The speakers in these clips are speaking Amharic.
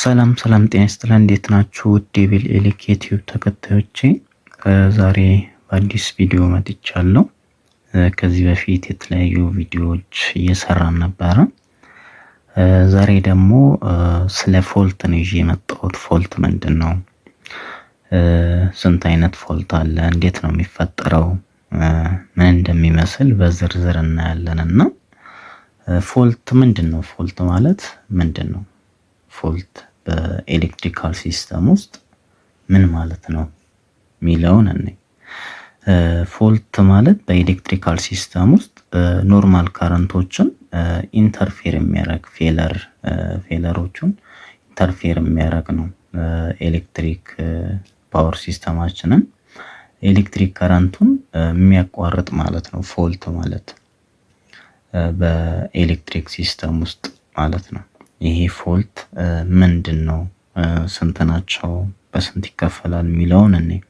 ሰላም ጤና ይስጥልን። እንዴት ናችሁ? ዴቪል ኤሊክ ዩቲዩብ ተከታዮቼ ዛሬ በአዲስ ቪዲዮ መጥቻለሁ። ከዚህ በፊት የተለያዩ ቪዲዮዎች እየሰራን ነበረ። ዛሬ ደግሞ ስለ ፎልት ነው ይዤ የመጣሁት። ፎልት ምንድን ነው? ስንት አይነት ፎልት አለ? እንዴት ነው የሚፈጠረው? ምን እንደሚመስል በዝርዝር እናያለን እና ፎልት ምንድን ነው? ፎልት ማለት ምንድን ነው? ፎልት በኤሌክትሪካል ሲስተም ውስጥ ምን ማለት ነው ሚለውን እንይ። ፎልት ማለት በኤሌክትሪካል ሲስተም ውስጥ ኖርማል ካረንቶችን ኢንተርፌር የሚያደርግ ፌለሮቹን ኢንተርፌር የሚያደርግ ነው። ኤሌክትሪክ ፓወር ሲስተማችንን ኤሌክትሪክ ከረንቱን የሚያቋርጥ ማለት ነው ፎልት ማለት በኤሌክትሪክ ሲስተም ውስጥ ማለት ነው። ይሄ ፎልት ምንድን ነው? ስንት ናቸው? በስንት ይከፈላል የሚለውን እንይ።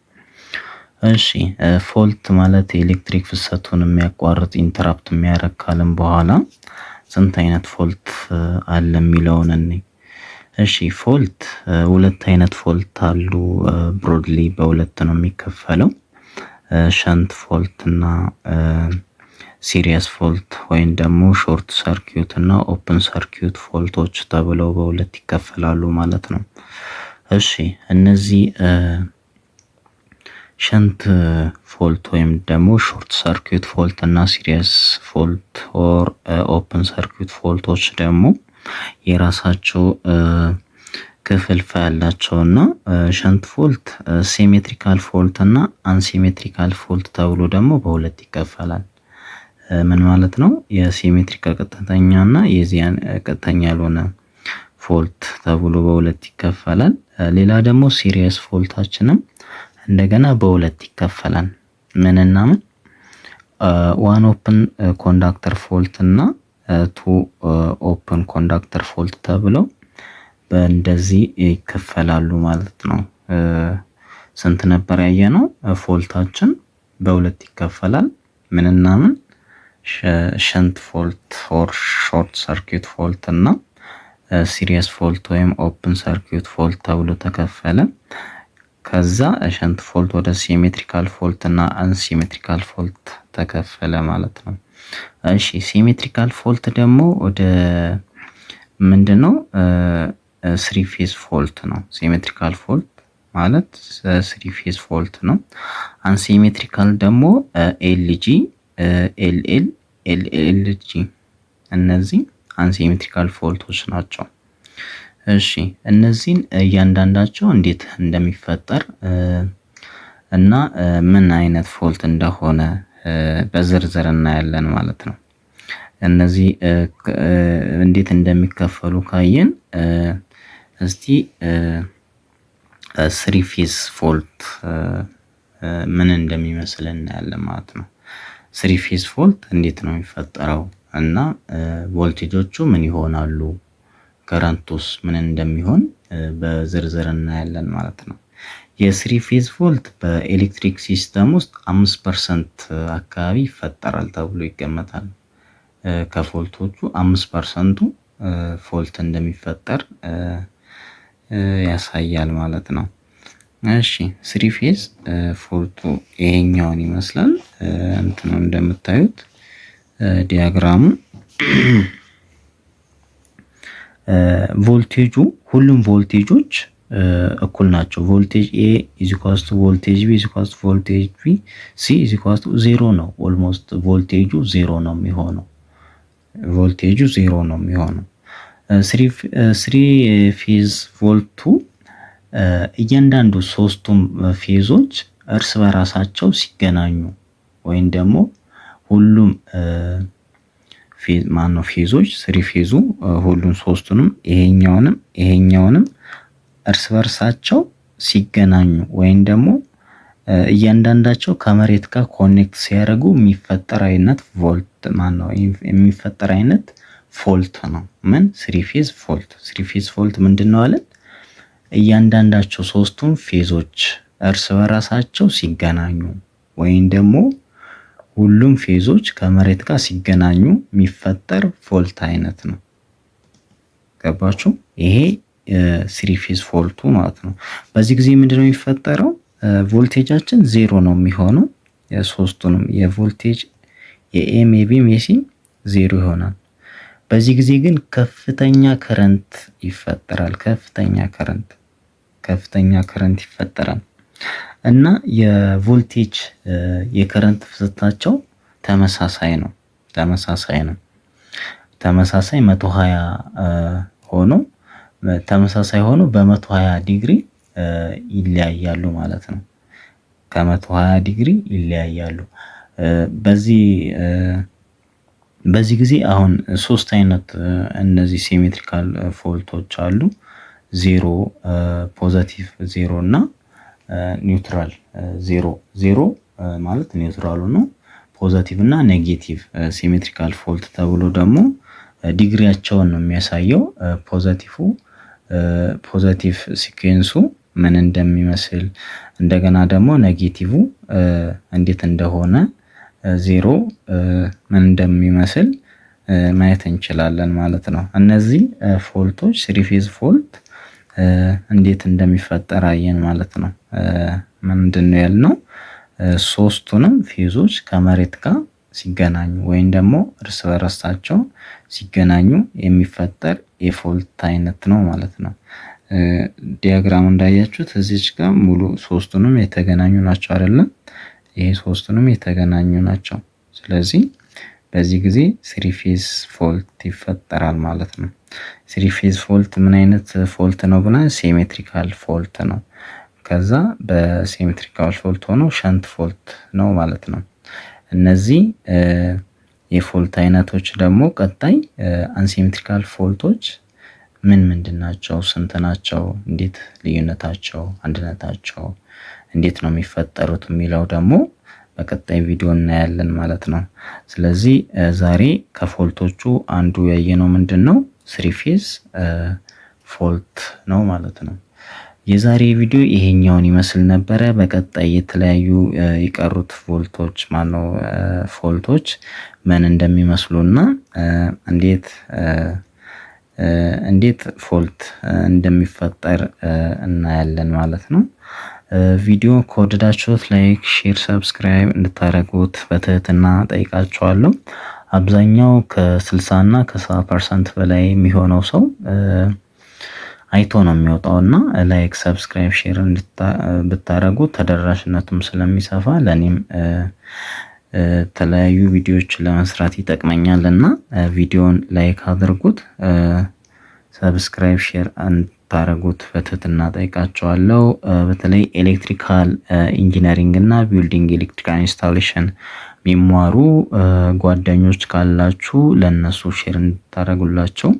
እሺ ፎልት ማለት የኤሌክትሪክ ፍሰቱን የሚያቋርጥ ኢንተራፕት የሚያደርግ ካልን በኋላ ስንት አይነት ፎልት አለ የሚለውን እንይ። እሺ ፎልት ሁለት አይነት ፎልት አሉ። ብሮድሊ በሁለት ነው የሚከፈለው። ሸንት ፎልት እና ሲሪየስ ፎልት ወይም ደግሞ ሾርት ሰርኪዩት እና ኦፕን ሰርኪዩት ፎልቶች ተብለው በሁለት ይከፈላሉ ማለት ነው። እሺ እነዚህ ሸንት ፎልት ወይም ደግሞ ሾርት ሰርኪዩት ፎልት እና ሲሪየስ ፎልት ኦር ኦፕን ሰርኪዩት ፎልቶች ደግሞ የራሳቸው ክፍልፋይ ያላቸው እና ሸንት ፎልት ሲሜትሪካል ፎልት እና አንሲሜትሪካል ፎልት ተብሎ ደግሞ በሁለት ይከፈላል። ምን ማለት ነው? የሲሜትሪካል ቀጥተኛ እና የዚያን ቀጥተኛ ያልሆነ ፎልት ተብሎ በሁለት ይከፈላል። ሌላ ደግሞ ሲሪየስ ፎልታችንም እንደገና በሁለት ይከፈላል። ምንና ምን? ዋን ኦፕን ኮንዳክተር ፎልት እና ቱ ኦፕን ኮንዳክተር ፎልት ተብለው በእንደዚህ ይከፈላሉ ማለት ነው። ስንት ነበር ያየነው? ፎልታችን በሁለት ይከፈላል። ምንና ምን? ሸንት ፎልት ኦር ሾርት ሰርኪዩት ፎልት እና ሲሪየስ ፎልት ወይም ኦፕን ሰርኪዩት ፎልት ተብሎ ተከፈለ። ከዛ ሸንት ፎልት ወደ ሲሜትሪካል ፎልት እና አንሲሜትሪካል ፎልት ተከፈለ ማለት ነው። እሺ ሲሜትሪካል ፎልት ደግሞ ወደ ምንድነው? ስሪ ፌዝ ፎልት ነው። ሲሜትሪካል ፎልት ማለት ስሪ ፌዝ ፎልት ነው። አንሲሜትሪካል ደግሞ ኤልጂ ኤልኤል ኤልኤልጂ እነዚህ አንሲሜትሪካል ፎልቶች ናቸው። እሺ እነዚህን እያንዳንዳቸው እንዴት እንደሚፈጠር እና ምን አይነት ፎልት እንደሆነ በዝርዝር እናያለን ማለት ነው። እነዚህ እንዴት እንደሚከፈሉ ካየን እስቲ ስሪ ፌዝ ፎልት ምን እንደሚመስል እናያለን ማለት ነው። ስሪ ፌዝ ፎልት እንዴት ነው የሚፈጠረው እና ቮልቴጆቹ ምን ይሆናሉ፣ ከረንቱስ ምን እንደሚሆን በዝርዝር እናያለን ማለት ነው። የስሪ ፌዝ ፎልት በኤሌክትሪክ ሲስተም ውስጥ 5% አካባቢ ይፈጠራል ተብሎ ይገመታል። ከፎልቶቹ 5%ቱ ፎልት እንደሚፈጠር ያሳያል ማለት ነው። እሺ ስሪ ፌዝ ፎልቱ ይሄኛውን ይመስላል። እንትኑ እንደምታዩት ዲያግራሙ ቮልቴጁ ሁሉም ቮልቴጆች እኩል ናቸው። ቮልቴጅ ኤ ኢዝ ኢኳልስ ቱ ቮልቴጅ ቢ ኢዝ ኢኳልስ ቱ ቮልቴጅ ቢ ሲ ኢዝ ኢኳልስ ቱ 0 ነው። ኦልሞስት ቮልቴጁ 0 ነው የሚሆነው። ስሪ ፌዝ ቮልቱ እያንዳንዱ ሶስቱም ፌዞች እርስ በራሳቸው ሲገናኙ ወይም ደግሞ ሁሉም ፌዞች ስሪ ፌዙ ሁሉም ሶስቱንም ይሄኛውንም እርስ በርሳቸው ሲገናኙ ወይም ደግሞ እያንዳንዳቸው ከመሬት ጋር ኮኔክት ሲያደርጉ የሚፈጠር አይነት የሚፈጠር አይነት ፎልት ነው። ምን? ስሪ ፌዝ ፎልት። ስሪ ፌዝ ፎልት ምንድነው አለን? እያንዳንዳቸው ሶስቱም ፌዞች እርስ በራሳቸው ሲገናኙ ወይም ደግሞ ሁሉም ፌዞች ከመሬት ጋር ሲገናኙ የሚፈጠር ፎልት አይነት ነው። ገባችሁ? ይሄ ስሪ ፌዝ ፎልቱ ማለት ነው። በዚህ ጊዜ ምንድነው የሚፈጠረው? ቮልቴጃችን ዜሮ ነው የሚሆነው። የሶስቱንም የቮልቴጅ የኤም የቢም የሲም ዜሮ ይሆናል። በዚህ ጊዜ ግን ከፍተኛ ከረንት ይፈጠራል። ከፍተኛ ከረንት ይፈጠራል እና የቮልቴጅ የከረንት ፍሰታቸው ተመሳሳይ ነው። ተመሳሳይ 120 ሆኖ በ120 ዲግሪ ይለያያሉ ማለት ነው። ከ120 ዲግሪ ይለያያሉ። በዚህ ጊዜ አሁን ሶስት አይነት እነዚህ ሲሜትሪካል ፎልቶች አሉ። ዜሮ፣ ፖዘቲቭ ዜሮ እና ኒውትራል ዜሮ። ዜሮ ማለት ኒውትራሉ ነው። ፖዘቲቭ እና ኔጌቲቭ ሲሜትሪካል ፎልት ተብሎ ደግሞ ዲግሪያቸውን ነው የሚያሳየው። ፖዘቲቭ ሲኩዌንሱ ምን እንደሚመስል እንደገና ደግሞ ኔጌቲቭ እንዴት እንደሆነ ዜሮ ምን እንደሚመስል ማየት እንችላለን ማለት ነው። እነዚህ ፎልቶች ስሪ ፌዝ ፎልት እንዴት እንደሚፈጠር አየን ማለት ነው። ምንድነው ያልነው? ሶስቱንም ፌዞች ከመሬት ጋር ሲገናኙ ወይም ደግሞ እርስ በርሳቸው ሲገናኙ የሚፈጠር የፎልት አይነት ነው ማለት ነው። ዲያግራሙ እንዳያችሁት እዚች ጋር ሙሉ ሶስቱንም የተገናኙ ናቸው አይደለም? ይሄ ሶስቱንም የተገናኙ ናቸው። ስለዚህ በዚህ ጊዜ ስሪ ፌዝ ፎልት ይፈጠራል ማለት ነው። ስሪ ፌዝ ፎልት ምን አይነት ፎልት ነው ብለን ሲሜትሪካል ፎልት ነው። ከዛ በሲሜትሪካል ፎልት ሆኖ ሸንት ፎልት ነው ማለት ነው። እነዚህ የፎልት አይነቶች ደግሞ ቀጣይ አንሲሜትሪካል ፎልቶች ምንድን ናቸው? ስንት ናቸው? እንዴት ልዩነታቸው፣ አንድነታቸው እንዴት ነው የሚፈጠሩት የሚለው ደግሞ በቀጣይ ቪዲዮ እናያለን ማለት ነው። ስለዚህ ዛሬ ከፎልቶቹ አንዱ ያየነው ምንድነው? ስሪ ፌዝ ፎልት ነው ማለት ነው። የዛሬ ቪዲዮ ይሄኛውን ይመስል ነበረ። በቀጣይ የተለያዩ የቀሩት ፎልቶች ምን እንደሚመስሉና እንዴት ፎልት እንደሚፈጠር እናያለን ማለት ነው። ቪዲዮ ከወደዳችሁት ላይክ፣ ሼር፣ ሰብስክራይብ እንድታደርጉት በትህትና ጠይቃችኋለሁ። አብዛኛው ከ60 እና ከ70% በላይ የሚሆነው ሰው አይቶ ነው የሚወጣው እና ላይክ፣ ሰብስክራይብ፣ ሼር ብታደርጉ ተደራሽነቱም ስለሚሰፋ ለኔም የተለያዩ ቪዲዮዎችን ለመስራት ይጠቅመኛል እና ቪዲዮን ላይክ አድርጉት። ሰብስክራይብ፣ ሼር እንድታደርጉት በትህትና ጠይቃችኋለሁ። በተለይ ኤሌክትሪካል ኢንጂነሪንግ እና ቢልዲንግ ኤሌክትሪካል ኢንስታሌሽን የሚማሩ ጓደኞች ካላችሁ ለነሱ ሼር እንድታደርጉላቸው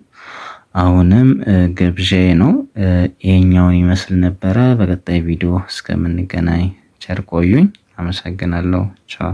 አሁንም ግብዣዬ ነው። ይሄኛውን ይመስል ነበረ። በቀጣይ ቪዲዮ እስከምንገናኝ ቸር ቆዩኝ። አመሰግናለሁ። ቻው።